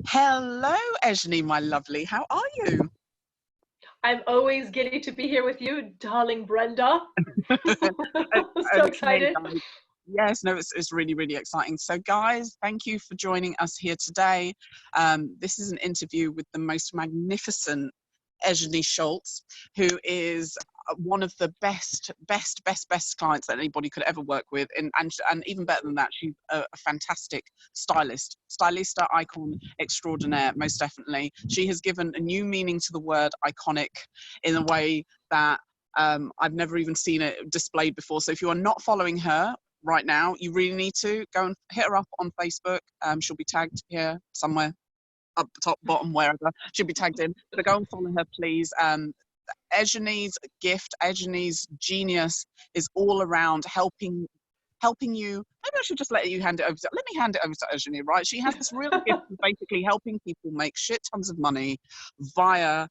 Hello, Eyenie, my lovely. How are you? I'm always giddy to be here with you, darling Brenda. So Okay, excited. guys. Yes, no, it's really, really exciting. So, guys, thank you for joining us here today. This is an interview with the most magnificent Eyenie Schultz, who is one of the best clients that anybody could ever work with, and even better than that, she's a fantastic stylista, icon extraordinaire, most definitely. She has given a new meaning to the word iconic in a way that I've never even seen it displayed before. So if you are not following her right now, you really need to go and hit her up on Facebook. She'll be tagged here somewhere, up the top, bottom, wherever. She'll be tagged in. So go and follow her, please. Egenie's gift, Egenie's genius is all around helping you. Maybe I should just let me hand it over to Eyenie, right? She has this real gift of basically helping people make shit tons of money via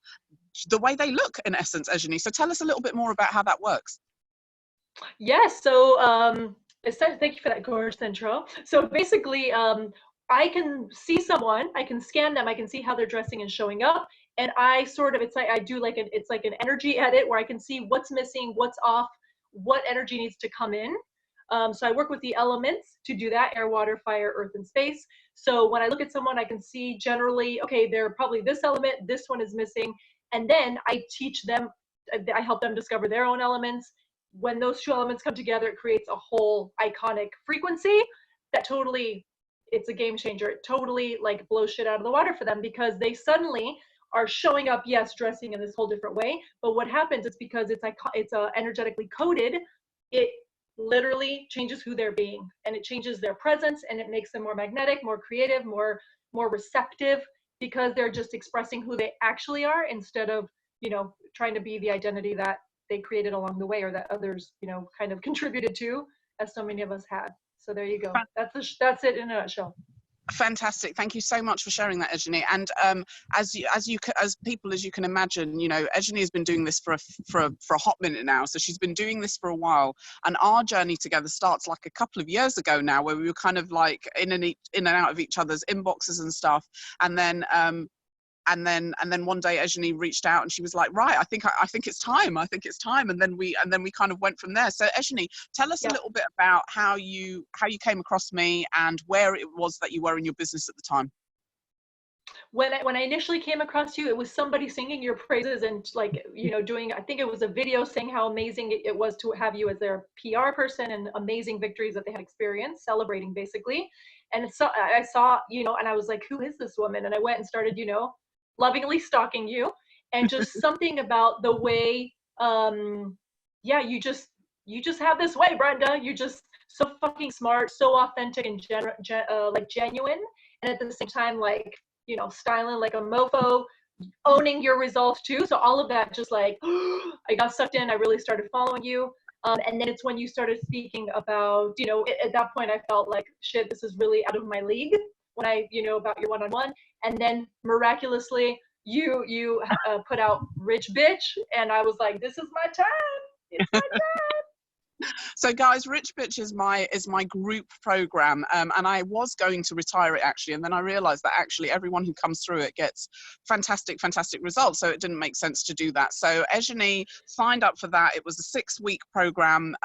the way they look, in essence, Eyenie. So tell us a little bit more about how that works. Yes, so thank you for that gorgeous intro. So basically, I can see someone, I can scan them, I can see how they're dressing and showing up, and it's like I do like it's like an energy edit where I can see what's missing, what's off, what energy needs to come in. So I work with the elements to do that: air, water, fire, earth, and space. So when I look at someone, I can see generally, okay, they're probably this element, this one is missing, and then I teach them, I help them discover their own elements. When those two elements come together, it creates a whole iconic frequency that totally, it's a game changer. It totally like blows shit out of the water for them, because they suddenly are showing up, yes, dressing in this whole different way. But what happens is, because it's energetically coded, it literally changes who they're being, and it changes their presence, and it makes them more magnetic, more creative, more receptive, because they're just expressing who they actually are, instead of, trying to be the identity that they created along the way, or that others, kind of contributed to, as so many of us had. So there you go. That's it in a nutshell. Fantastic. Thank you so much for sharing that, Eyenie. And as people, as you can imagine, Eyenie has been doing this for a hot minute now. So she's been doing this for a while, and our journey together starts like a couple of years ago now, where we were kind of like in and out of each other's inboxes and stuff. And then one day Eyenie reached out and she was like, right, I think it's time. And then we kind of went from there. So Eyenie, tell us a little bit about how you came across me and where it was that you were in your business at the time. When I initially came across you, it was somebody singing your praises and like, doing, I think it was a video saying how amazing it was to have you as their PR person, and amazing victories that they had experienced, celebrating basically. And so I saw, and I was like, who is this woman? And I went and started, lovingly stalking you, and just something about the way, you just have this way, Brenda. You're just so fucking smart, so authentic, and like genuine, and at the same time, like, styling like a mofo, owning your results too. So all of that, just like, I got sucked in. I really started following you. And then it's when you started speaking about, at that point I felt like, shit, this is really out of my league, when I, about your one-on-one. And then miraculously, you put out Rich Bitch, and I was like, this is my time. It's my time. So guys, Rich Bitch is my group program, and I was going to retire it actually, and then I realized that actually everyone who comes through it gets fantastic results, so it didn't make sense to do that. So Eyenie signed up for that. It was a 6-week program,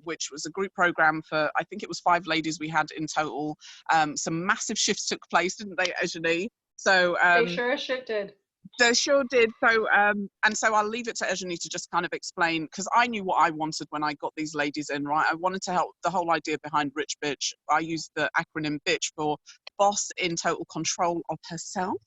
which was a group program for, I think it was 5 ladies we had in total. Some massive shifts took place, didn't they, Eyenie? So they sure as shit did. They sure did. So, and so I'll leave it to Eyenie to just kind of explain, because I knew what I wanted when I got these ladies in, right? I wanted to help. The whole idea behind Rich Bitch, I used the acronym BITCH for boss in total control of herself,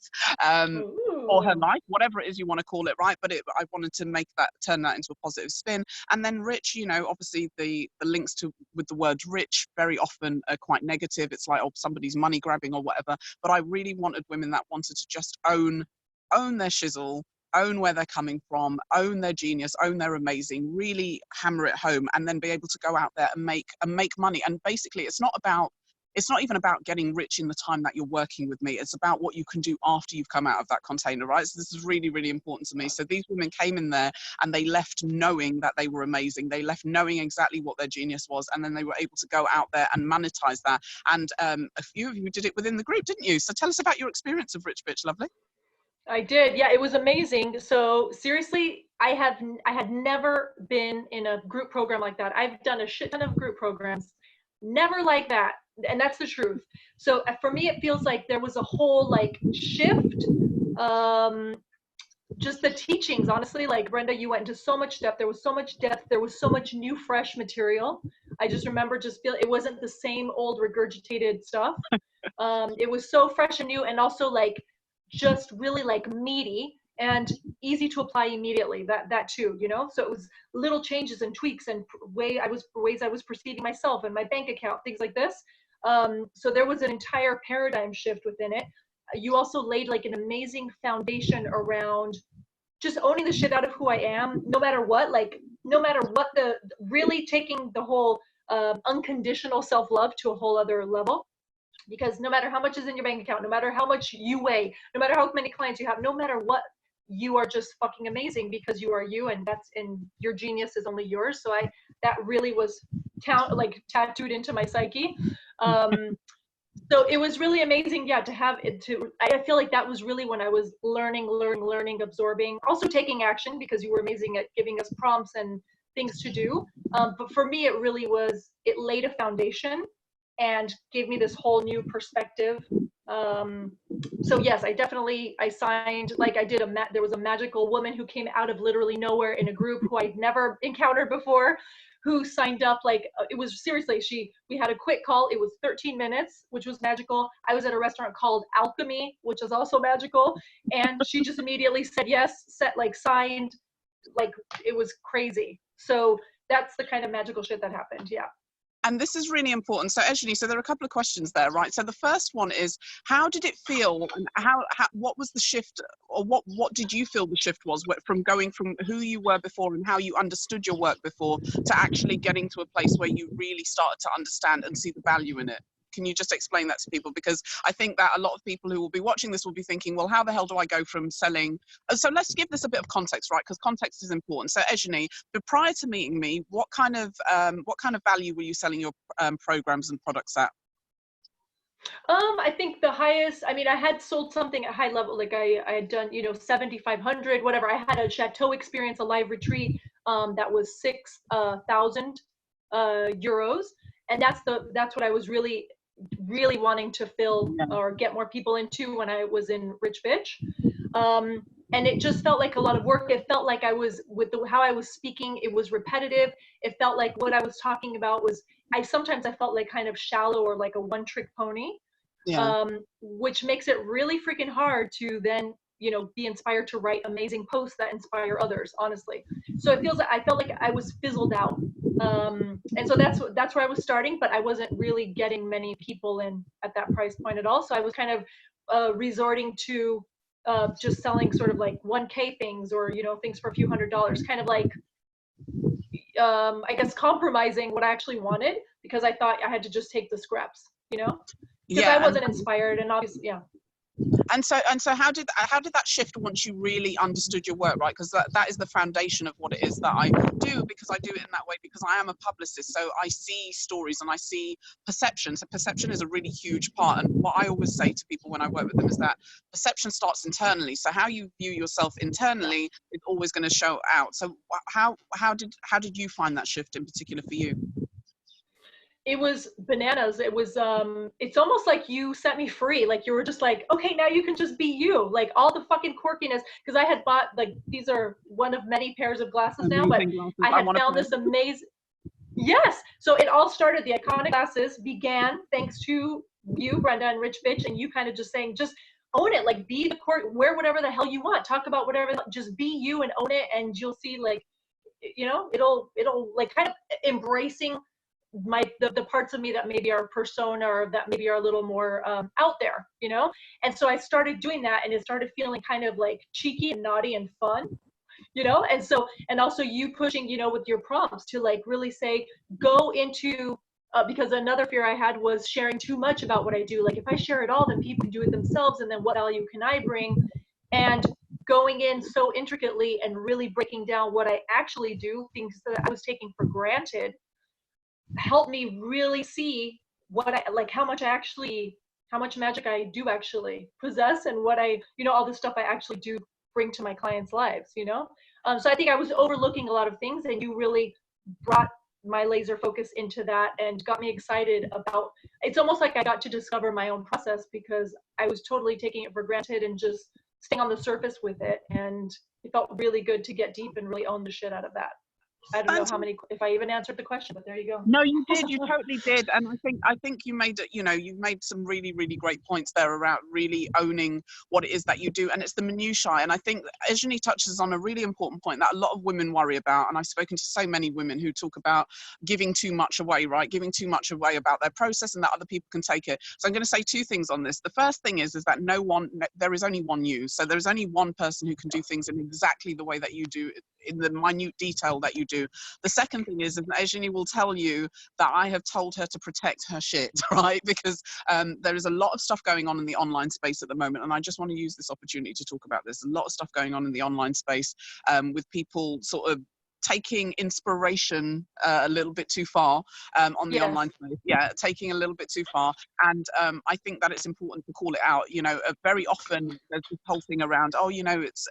or her life, whatever it is you want to call it, right? But I wanted to turn that into a positive spin. And then Rich, obviously the links with the word rich very often are quite negative. It's like, oh, somebody's money grabbing or whatever. But I really wanted women that wanted to just own their shizzle, own where they're coming from, own their genius, own their amazing, really hammer it home, and then be able to go out there and make money. And basically, it's not about it's not even about getting rich in the time that you're working with me. It's about what you can do after you've come out of that container, right? So this is really, really important to me. So these women came in there and they left knowing that they were amazing. They left knowing exactly what their genius was, and then they were able to go out there and monetize that. And a few of you did it within the group, didn't you? So tell us about your experience of Rich Bitch, lovely. I did. Yeah, it was amazing. So seriously, I had never been in a group program like that. I've done a shit ton of group programs, never like that. And that's the truth. So for me, it feels like there was a whole like shift. Just the teachings, honestly, like Brenda, you went into so much depth. There was so much depth. There was so much new, fresh material. I just remember just feel it wasn't the same old regurgitated stuff. It was so fresh and new, and also like just really like meaty and easy to apply immediately. That too, you know. So it was little changes and tweaks and ways I was perceiving myself and my bank account, things like this. So there was an entire paradigm shift within it. You also laid like an amazing foundation around just owning the shit out of who I am, no matter what, the really taking the whole unconditional self-love to a whole other level. Because no matter how much is in your bank account, no matter how much you weigh, no matter how many clients you have, no matter what, you are just fucking amazing because you are you, and your genius is only yours. So that really was tattooed into my psyche. So it was really amazing, yeah, to have it I feel like that was really when I was learning, absorbing, also taking action, because you were amazing at giving us prompts and things to do. But for me, it laid a foundation and gave me this whole new perspective. So yes, I signed, like I did there was a magical woman who came out of literally nowhere in a group who I'd never encountered before, who signed up. Like it was seriously, we had a quick call. It was 13 minutes, which was magical. I was at a restaurant called Alchemy, which is also magical. And she just immediately said yes, signed, like it was crazy. So that's the kind of magical shit that happened. Yeah. And this is really important. So Eyenie, so there are a couple of questions there, right? So the first one is, how did it feel, and what was the shift, or what did you feel the shift was from going from who you were before and how you understood your work before to actually getting to a place where you really started to understand and see the value in it? Can you just explain that to people? Because I think that a lot of people who will be watching this will be thinking, well, how the hell do I go from selling? So let's give this a bit of context, right? Because context is important. So Eyenie, but prior to meeting me, what kind of value were you selling your programs and products at? I think the highest, I mean, I had sold something at high level, like I had done, 7,500, whatever. I had a chateau experience, a live retreat, that was 6,000 euros. And that's what I was really wanting to fill or get more people into when I was in Rich Bitch. And it just felt like a lot of work. It felt like I was, how I was speaking, it was repetitive. It felt like what I was talking about was, sometimes I felt like kind of shallow or like a one-trick pony, which makes it really freaking hard to then, be inspired to write amazing posts that inspire others, honestly. So I felt like I was fizzled out. And so that's where I was starting, but I wasn't really getting many people in at that price point at all. So I was kind of resorting to just selling sort of like 1K things, or, things for a few $100s, kind of like, I guess compromising what I actually wanted, because I thought I had to just take the scraps, because I wasn't inspired, and obviously, yeah. And so how did that shift once you really understood your work, right? Because that is the foundation of what it is that I do, because I do it in that way because I am a publicist. So I see stories and I see perception. So perception is a really huge part. And what I always say to people when I work with them is that perception starts internally. So how you view yourself internally is always going to show out. So how did you find that shift in particular for you? It was bananas. It was, it's almost like you set me free. Like you were just like, okay, now you can just be you. Like all the fucking quirkiness. Because I had bought, like, these are one of many pairs of glasses now, but I had found this amazing, yes. So it all started, the iconic glasses began thanks to you, Brenda, and Rich Bitch, and you kind of just saying, just own it. Like be the wear whatever the hell you want. Talk about whatever, just be you and own it. And you'll see, like, it'll like kind of embracing the parts of me that maybe are persona, or that maybe are a little more out there, and so I started doing that, and it started feeling kind of like cheeky and naughty and fun, and also you pushing, with your prompts to like really say, go into because another fear I had was sharing too much about what I do. Like if I share it all, then people can do it themselves, and then what value can I bring? And going in so intricately and really breaking down what I actually do, things that I was taking for granted, helped me really see what I like, how much magic I do actually possess, and what I, all the stuff I actually do bring to my clients' lives. So I think I was overlooking a lot of things, and you really brought my laser focus into that and got me excited about. It's almost like I got to discover my own process, because I was totally taking it for granted and just staying on the surface with it, and it felt really good to get deep and really own the shit out of that. I don't know if I even answered the question, but there you go. No, you did. You totally did. And I think you made it, you've made some really, really great points there around really owning what it is that you do. And it's the minutiae. And I think Eyenie touches on a really important point that a lot of women worry about. And I've spoken to so many women who talk about giving too much away, right? Giving too much away about their process, and that other people can take it. So I'm going to say two things on this. The first thing is that there is only one you. So there's only one person who can do things in exactly the way that you do, in the minute detail that you do. The second thing is that Eyenie will tell you that I have told her to protect her shit, right? Because there is a lot of stuff going on in the online space at the moment, and I just want to use this opportunity to talk about this. A lot of stuff going on in the online space with people sort of taking inspiration a little bit too far on the online space. Yeah, taking a little bit too far. And I think that it's important to call it out. Very often there's this whole thing around, it's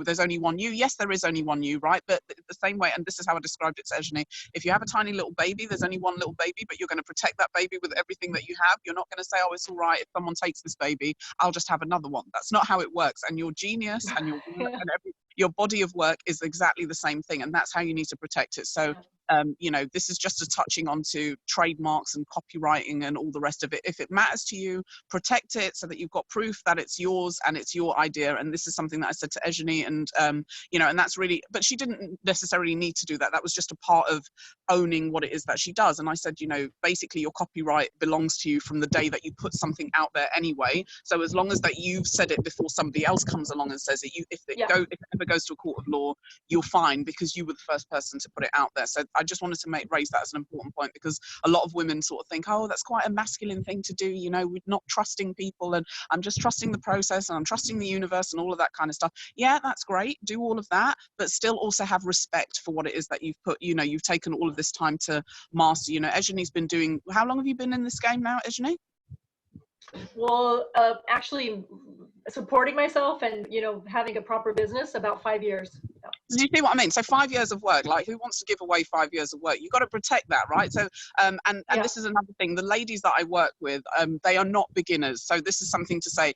there's only one you. Yes, there is only one you, right? But the same way, and this is how I described it to Eyenie, if you have a tiny little baby, there's only one little baby, but you're going to protect that baby with everything that you have. You're not going to say, oh, it's all right, if someone takes this baby, I'll just have another one. That's not how it works. And your genius and your body of work is exactly the same thing, and that's how you need to protect it. So this is just a touching onto trademarks and copywriting and all the rest of it. If it matters to you, protect it so that you've got proof that it's yours and it's your idea. And this is something that I said to Eyenie, and and that's really, but she didn't necessarily need to do that. That was just a part of owning what it is that she does. And I said, basically your copyright belongs to you from the day that you put something out there anyway. So as long as that you've said it before somebody else comes along and says it, if it ever goes to a court of law, you're fine, because you were the first person to put it out there. So I just wanted to raise that as an important point, because a lot of women sort of think, oh, that's quite a masculine thing to do, we're not trusting people, and I'm just trusting the process, and I'm trusting the universe, and all of that kind of stuff. Yeah, that's great, do all of that, but still also have respect for what it is that you've put, you've taken all of this time to master. Eyenie's been doing, how long have you been in this game now, Eyenie? Well, actually supporting myself and having a proper business, about 5 years. Do you see what I mean? So 5 years of work, like who wants to give away 5 years of work? You've got to protect that, right? So, and this is another thing, the ladies that I work with, they are not beginners. So this is something to say,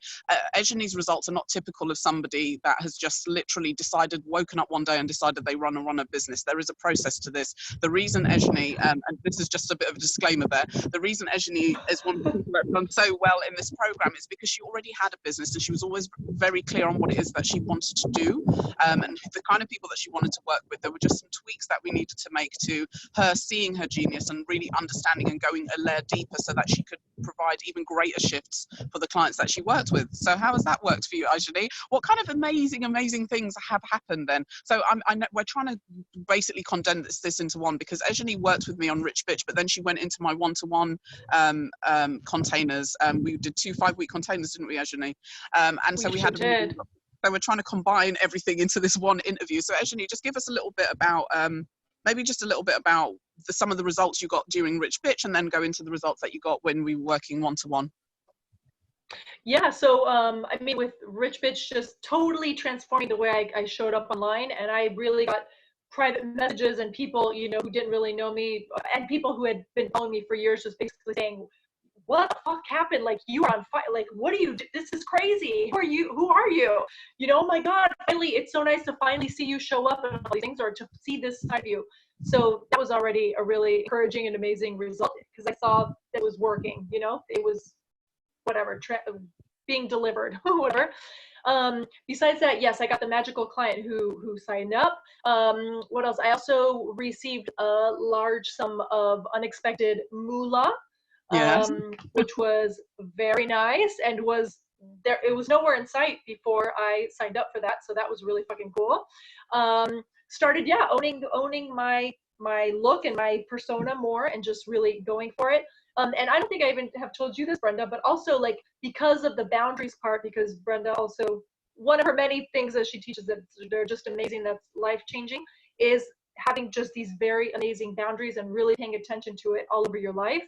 Eynie's results are not typical of somebody that has just literally woken up one day and decided they run a business. There is a process to this. The reason Eyenie, and this is just a bit of a disclaimer there, the reason Eyenie is one of the people that have done so well in this program is because she already had a business, and she was always very clear on what it is that she wanted to do, and the kind of people that she wanted to work with. There were just some tweaks that we needed to make to her seeing her genius and really understanding and going a layer deeper, so that she could provide even greater shifts for the clients that she worked with. So how has that worked for you, Eyenie? What kind of amazing things have happened then? So I know we're trying to basically condense this into one, because Eyenie worked with me on Rich Bitch, but then she went into my one-to-one containers. We did 2 5-week containers, didn't we, Eyenie? And so we had so we're trying to combine everything into this one interview. So Eyenie, just give us a little bit about, maybe just a little bit about some of the results you got during Rich Bitch, and then go into the results that you got when we were working one-to-one. Yeah, so with Rich Bitch, just totally transforming the way I showed up online, and I really got private messages and people, who didn't really know me, and people who had been following me for years, just basically saying, what the fuck happened? Like, you are on fire. Like, what do you do? This is crazy. Who are you? Oh my God, finally, it's so nice to finally see you show up and all these things, or to see this side of you. So that was already a really encouraging and amazing result, because I saw it was working, it was whatever, being delivered, whatever. Besides that, yes, I got the magical client who signed up. What else? I also received a large sum of unexpected moolah. Which was very nice, and it was nowhere in sight before I signed up for that, so that was really fucking cool. Started owning my my look and my persona more and just really going for it. And I don't think I even have told you this, Brenda, but also like because of the boundaries part, because Brenda also, one of her many things that she teaches that they're just amazing, that's life-changing, is having just these very amazing boundaries and really paying attention to it all over your life.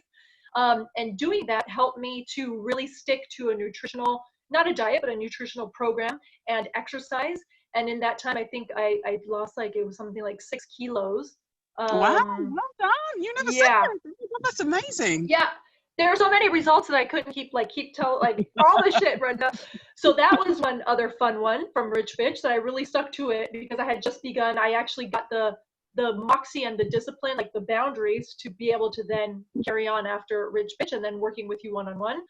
And doing that helped me to really stick to a nutritional, not a diet, but a nutritional program and exercise. And in that time, I think I lost like, it was something like 6 kilos. Wow, well done. You never said Yeah. that. Well, that's amazing. Yeah. There are so many results that I couldn't keep all the shit, Brenda. So that was one other fun one from Rich Bitch that I really stuck to it because I had just begun. I actually got the moxie and the discipline, like the boundaries, to be able to then carry on after Rich Bitch and then working with you one-on-one.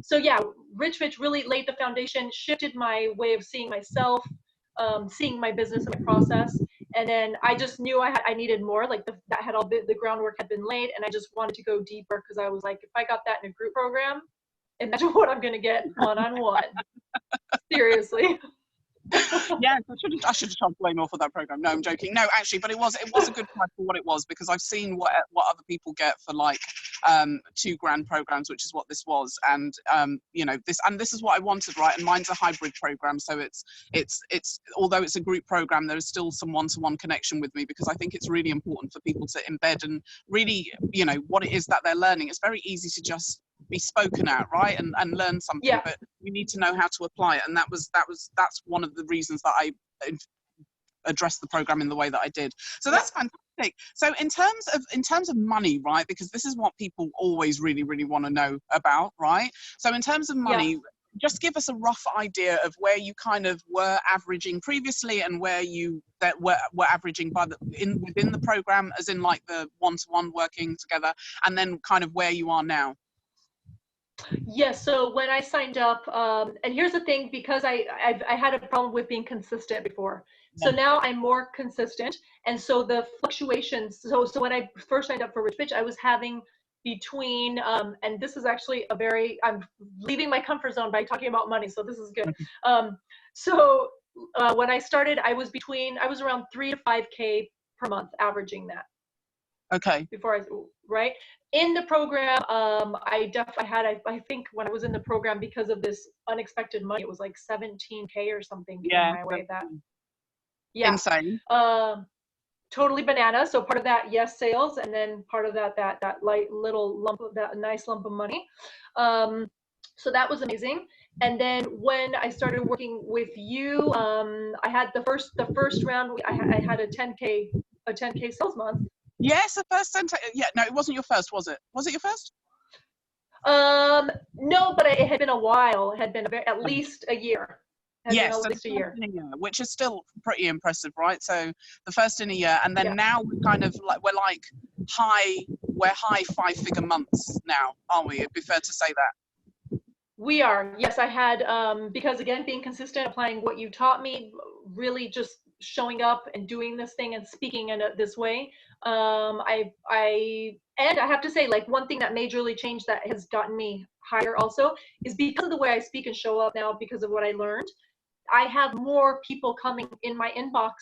So yeah, Rich Bitch really laid the foundation, shifted my way of seeing myself, seeing my business and my process. And then I just knew I needed more, like that had all been, the groundwork had been laid, and I just wanted to go deeper because I was like, if I got that in a group program, imagine what I'm gonna get one-on-one. Seriously. Yes, I should have charged way more for that program. No, I'm joking. No, actually, but it was a good price for what it was, because I've seen what other people get for like $2,000 programs, which is what this was. And you know, this is what I wanted, right? And mine's a hybrid program, so it's although it's a group program, there is still some one-to-one connection with me, because I think it's really important for people to embed and really, you know, what it is that they're learning. It's very easy to just be spoken at, right, and learn something, Yeah. but you need to know how to apply it. And that's one of the reasons that I addressed the program in the way that I did. So that's fantastic. So in terms of money, right, because this is what people always really want to know about, right? So in terms of money, just give us a rough idea of where you kind of were averaging previously and where you were averaging within the program, as in like the one-to-one working together, and then kind of where you are now. Yes. So when I signed up, and here's the thing, because I had a problem with being consistent before. So now I'm more consistent. And so the fluctuations, so when I first signed up for Rich Bitch, I was having between, and this is actually I'm leaving my comfort zone by talking about money. So this is good. When I started, I was around 3 to 5K per month, averaging that. Okay. Right? In the program, I think when I was in the program, because of this unexpected money, it was like 17K or something came my way. Insane. Totally banana. So part of that, yes, sales, and then part of that light little lump of that nice lump of money. So that was amazing. And then when I started working with you, I had the first round. I had a 10K sales month. Yes, the first center. Yeah, no, it wasn't your first, was it? Was it your first? No, but it had been a while. It had been at least a year. Yes, so which is still pretty impressive, right? So the first in a year, and then now we're kind of like we're high 5-figure months now, aren't we? It'd be fair to say that. We are. Yes, I had because again, being consistent, applying what you taught me, really just showing up and doing this thing and speaking in this way. I have to say, like, one thing that majorly changed that has gotten me higher also is because of the way I speak and show up now, because of what I learned. I have more people coming in my inbox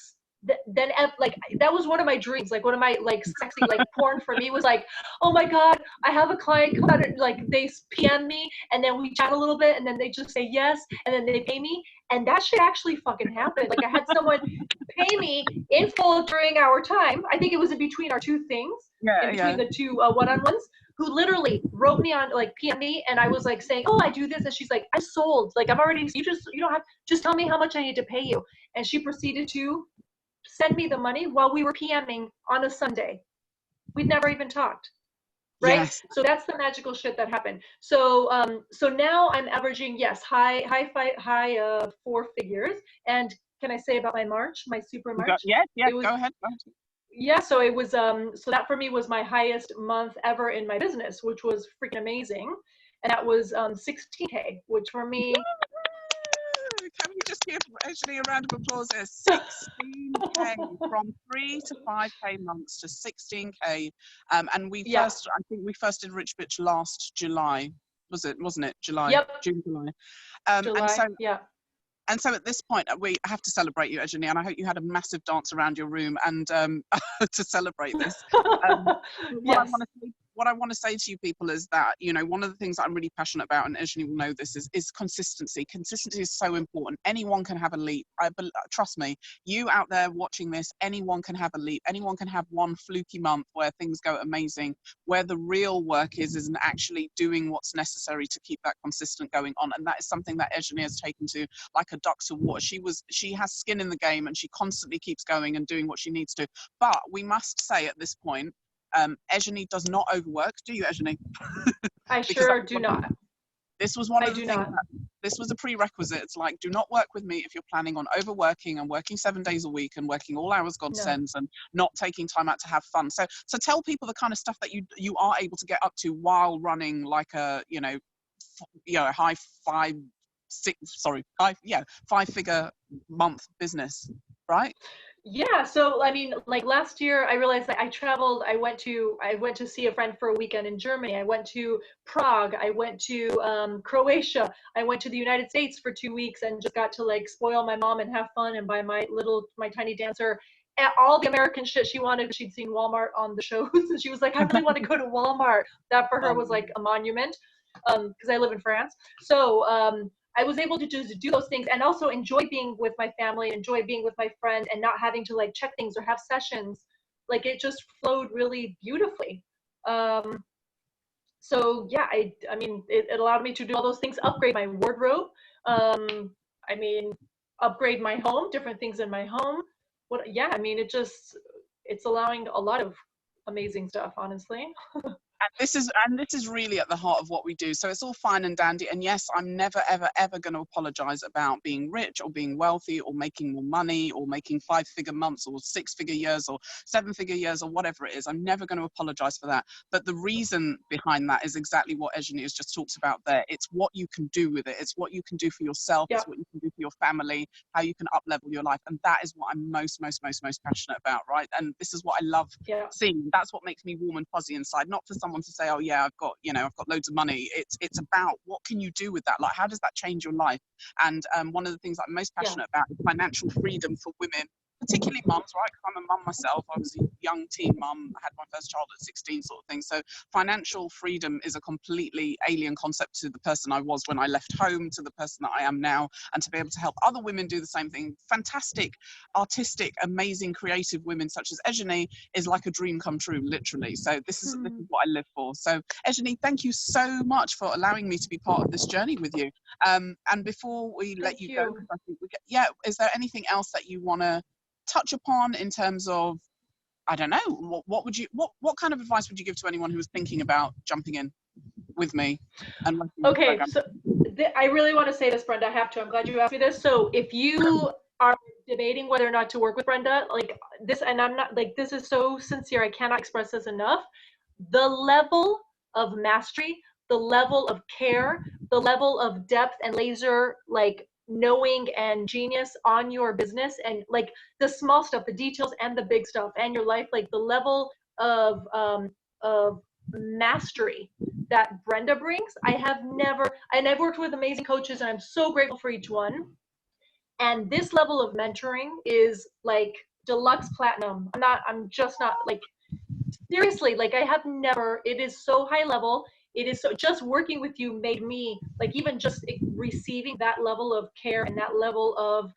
than like, that was one of my dreams. Like, one of my like sexy like porn for me was like, oh my God, I have a client come out and like they PM me and then we chat a little bit and then they just say yes and then they pay me, and that shit actually fucking happened. Like, I had someone pay me in full during our time. I think it was in between our two things, in between the two one-on-ones, who literally wrote me on, like, PM me, and I was like saying, oh, I do this, and she's like, I'm sold. Like, I'm already, you don't have, just tell me how much I need to pay you. And she proceeded to send me the money while we were PMing on a Sunday. We'd never even talked. Right? Yes. So that's the magical shit that happened. So so now I'm averaging, yes, high 4 figures. And can I say about my March, my super March? Go ahead. Yeah, so it was so that for me was my highest month ever in my business, which was freaking amazing. And that was 16K, which for me, can we just give actually a round of applause there? 16K from 3 to 5K months to 16K. And I think we first did Rich Bitch last July. Wasn't it? July. Yep. June, July. July, and so, yeah. And so at this point, we have to celebrate you, Eyenie, and I hope you had a massive dance around your room and to celebrate this. Yes. What I want to say to you people is that, you know, one of the things that I'm really passionate about, and Eyenie will know this, is consistency. Consistency is so important. Anyone can have a leap. Trust me, you out there watching this, anyone can have a leap. Anyone can have one fluky month where things go amazing. Where the real work is in actually doing what's necessary to keep that consistent going on. And that is something that Eyenie has taken to like a duck to water. She has skin in the game, and she constantly keeps going and doing what she needs to. But we must say at this point, Eyenie does not overwork, do you, Eyenie? I sure do not. This was one I of the do things not. this was a prerequisite. It's like, do not work with me if you're planning on overworking and working 7 days a week and working all hours God sends and not taking time out to have fun. So tell people the kind of stuff that you are able to get up to while running like a, high five-figure month business, right? Yeah, so I mean, like last year, I realized that I traveled. I went to see a friend for a weekend in Germany. I went to Prague. I went to Croatia. I went to the United States for 2 weeks and just got to like spoil my mom and have fun and buy my tiny dancer and all the American shit she wanted because she'd seen Walmart on the shows and she was like, I really want to go to Walmart. That for her was like a monument, because I live in France. So I was able to just do those things and also enjoy being with my family, enjoy being with my friend, and not having to like check things or have sessions. Like it just flowed really beautifully. So yeah, I mean, it allowed me to do all those things, upgrade my wardrobe. I mean, upgrade my home, different things in my home. Yeah, I mean, it's allowing a lot of amazing stuff, honestly. And this is really at the heart of what we do. So it's all fine and dandy. And yes, I'm never, ever, ever going to apologize about being rich or being wealthy or making more money or making 5-figure months or 6-figure years or 7-figure years or whatever it is. I'm never going to apologize for that. But the reason behind that is exactly what Eyenie has just talked about there. It's what you can do with it. It's what you can do for yourself. Yeah. It's what you can do for your family, how you can up-level your life. And that is what I'm most passionate about, right? And this is what I love seeing. That's what makes me warm and fuzzy inside. Not for someone to say, oh yeah, I've got loads of money. It's about what can you do with that? Like, how does that change your life? And one of the things that I'm most passionate about is financial freedom for women, particularly mums, right? Because I'm a mum myself. I was a young teen mum. I had my first child at 16, sort of thing. So financial freedom is a completely alien concept to the person I was when I left home, to the person that I am now, and to be able to help other women do the same thing. Fantastic, artistic, amazing, creative women such as Eyenie is like a dream come true, literally. So this is what I live for. So Eyenie, thank you so much for allowing me to be part of this journey with you. And before we let you go, I think is there anything else that you want to touch upon in terms of, I don't know, what kind of advice would you give to anyone who was thinking about jumping in with me and okay, so I really want to say this, Brenda. I have to. I'm glad you asked me this. So if you are debating whether or not to work with Brenda, like this, and I'm not like, this is so sincere, I cannot express this enough. The level of mastery, the level of care, the level of depth and laser like knowing and genius on your business, and like the small stuff, the details and the big stuff and your life, like the level of mastery that Brenda brings. I've worked with amazing coaches and I'm so grateful for each one. And this level of mentoring is like deluxe platinum. I'm just not like, seriously, like I have never, it is so high level. It is so, just working with you made me like, even just receiving that level of care and that level of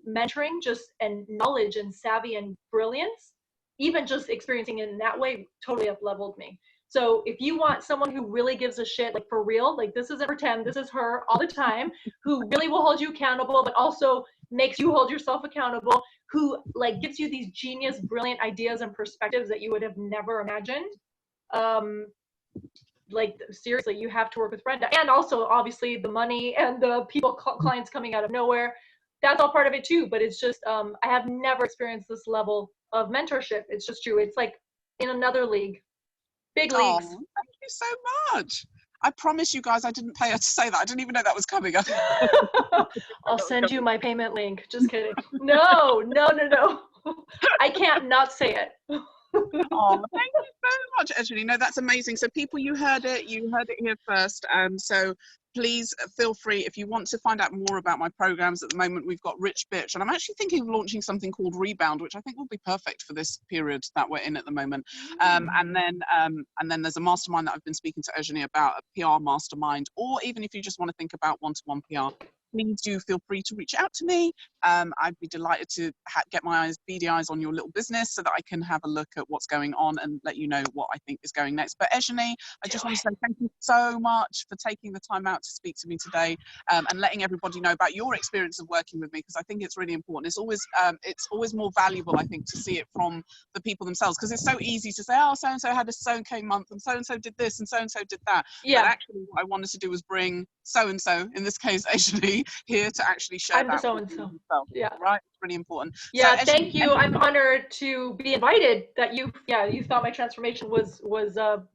mentoring, just, and knowledge and savvy and brilliance, even just experiencing in that way totally up leveled me. So if you want someone who really gives a shit, like for real, like this isn't pretend, this is her all the time, who really will hold you accountable, but also makes you hold yourself accountable, who like gives you these genius, brilliant ideas and perspectives that you would have never imagined. Like seriously, you have to work with Brenda. And also obviously the money and the clients coming out of nowhere, that's all part of it too. But it's just, I have never experienced this level of mentorship. It's just true. It's like in another league, big leagues. Thank you so much. I promise you guys, I didn't pay her to say that. I didn't even know that was coming. I'll send you my payment link. Just kidding. No. I can't not say it. Oh, thank you so much, Eyenie. No, that's amazing. So people, you heard it here first. So please feel free, if you want to find out more about my programs. At the moment we've got Rich Bitch, and I'm actually thinking of launching something called Rebound, which I think will be perfect for this period that we're in at the moment. And then there's a mastermind that I've been speaking to Eyenie about, a PR mastermind, or even if you just want to think about one-to-one PR, please do feel free to reach out to me. I'd be delighted to get my beady eyes on your little business so that I can have a look at what's going on and let you know what I think is going next. But Eyenie, I just want to say thank you so much for taking the time out to speak to me today, and letting everybody know about your experience of working with me, because I think it's really important. It's always more valuable, I think, to see it from the people themselves, because it's so easy to say, oh, so-and-so had a so-and-so month, and so-and-so did this, and so-and-so did that. Yeah. But actually what I wanted to do was bring so-and-so, in this case Eyenie, here to actually share I'm the that so-and-so. Yeah, right. It's really important. Yeah, so, thank you. I'm honored to be invited. That you thought my transformation was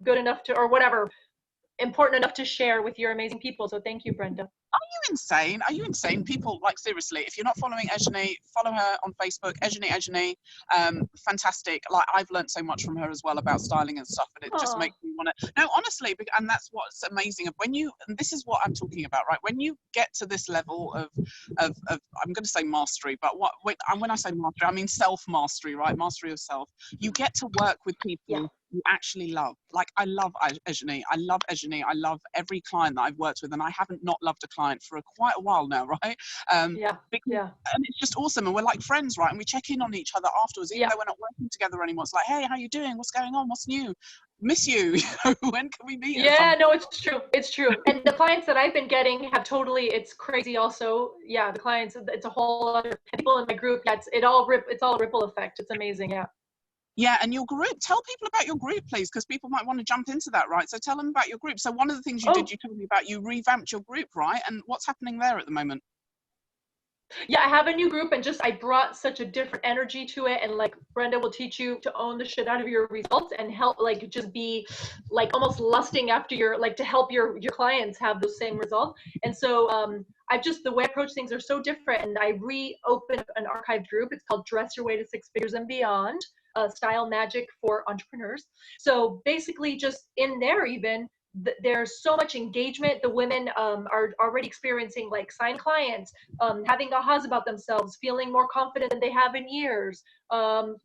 good enough to, or whatever, important enough to share with your amazing people. So thank you, Brenda. Are you insane? Are you insane? People, like, seriously, if you're not following Eyenie, follow her on Facebook, Eyenie. Fantastic. Like, I've learned so much from her as well about styling and stuff, and it just makes me want to, no, honestly, and that's what's amazing. When you, and this is what I'm talking about, right? When you get to this level of I'm going to say mastery, but when I say mastery, I mean self-mastery, right? Mastery of self. You get to work with people you actually love. Like, I love Eyenie. I love Eyenie. I love every client that I've worked with, and I haven't not loved a client for quite a while now, right? And it's just awesome, and we're like friends, right? And we check in on each other afterwards, even though we're not working together anymore. It's like, hey, how you doing? What's going on? What's new? Miss you. When can we meet? Yeah, no, it's true. It's true. And the clients that I've been getting have totally, it's crazy also. Yeah, the clients, it's a whole other people in my group. Yeah, it's all a ripple effect. It's amazing. Yeah. Yeah, and your group, tell people about your group, please, because people might want to jump into that, right? So tell them about your group. So one of the things you did, you told me about, you revamped your group, right? And what's happening there at the moment? Yeah, I have a new group, and just I brought such a different energy to it, and like Brenda will teach you to own the shit out of your results and help, like, just be like almost lusting after your, like, to help your clients have those same results. And so I just, the way I approach things are so different, and I reopened an archived group. It's called Dress Your Way to Six Figures and Beyond, Style Magic for Entrepreneurs. So basically, just in there, even there's so much engagement. The women are already experiencing, like, signed clients, having ahas about themselves, feeling more confident than they have in years,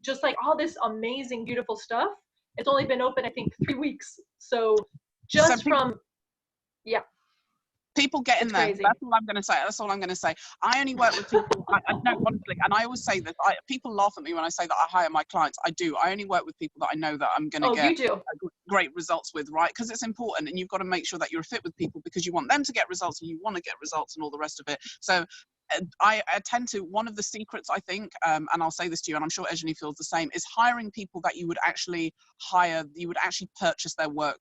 just like all this amazing, beautiful stuff. It's only been open, I think, 3 weeks. So just from, people get in there. Crazy. That's all I'm going to say. That's all I'm going to say. I only work with people, I know, honestly, and I always say this, people laugh at me when I say that I hire my clients. I do. I only work with people that I know that I'm going to get great results with, right? Because it's important, and you've got to make sure that you're a fit with people, because you want them to get results and you want to get results and all the rest of it. So I tend to, one of the secrets, I think, and I'll say this to you, and I'm sure Eyenie feels the same, is hiring people that you would actually hire, you would actually purchase their work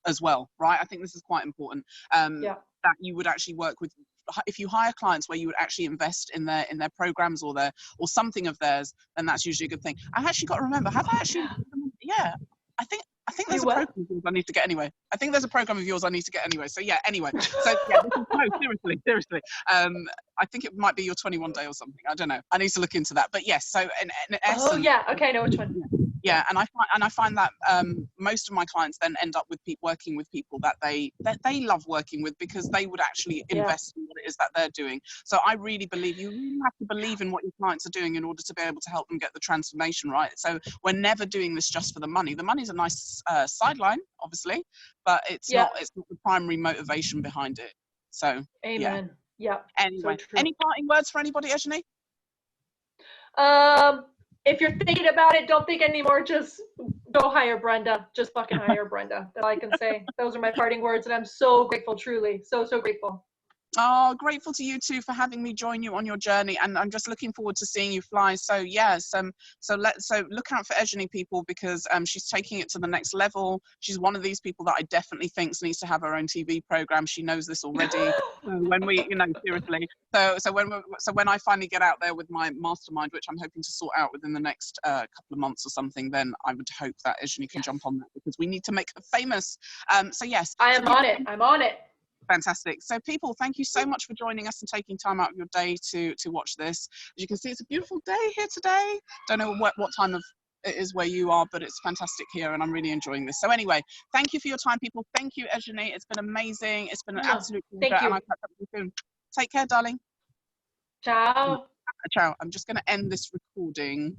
as well, right? I think this is quite important. That you would actually work with, if you hire clients where you would actually invest in their programs or something of theirs, then that's usually a good thing. I've actually got to remember, have I actually? Yeah, I think there's a program of yours I need to get anyway. I think there's a program of yours I need to get anyway. So yeah, anyway. So yeah, no, seriously. I think it might be your 21 day or something. I don't know. I need to look into that. But yes, so in essence. Oh yeah, okay, I know which one. Yeah, and I find that most of my clients then end up with working with people that they love working with, because they would actually invest in what it is that they're doing. So I really believe you really have to believe in what your clients are doing in order to be able to help them get the transformation right. So we're never doing this just for the money. The money's a nice sideline, obviously, but it's not the primary motivation behind it. So amen. Yeah. Anyway, so any parting words for anybody, Eyenie? If you're thinking about it, don't think anymore. Just go hire Brenda. Just fucking hire Brenda. That's all I can say. Those are my parting words, and I'm so grateful, truly. So grateful. Oh, grateful to you too for having me join you on your journey, and I'm just looking forward to seeing you fly. So yes, so look out for Eyenie, people, because she's taking it to the next level. She's one of these people that I definitely think needs to have her own TV program. She knows this already. When we, seriously. So when I finally get out there with my mastermind, which I'm hoping to sort out within the next couple of months or something, then I would hope that Eyenie can jump on that, because we need to make her famous. So yes, I am on it. I'm on it. Fantastic. So people, thank you so much for joining us and taking time out of your day to watch this. As you can see, it's a beautiful day here today. Don't know what time of it is where you are, but it's fantastic here, and I'm really enjoying this. So anyway, thank you for your time, people. Thank you, Eyenie. It's been amazing. It's been an No, absolute pleasure, thank and you. I'll catch up with you soon. Take care, darling. Ciao. Ciao. I'm just going to end this recording.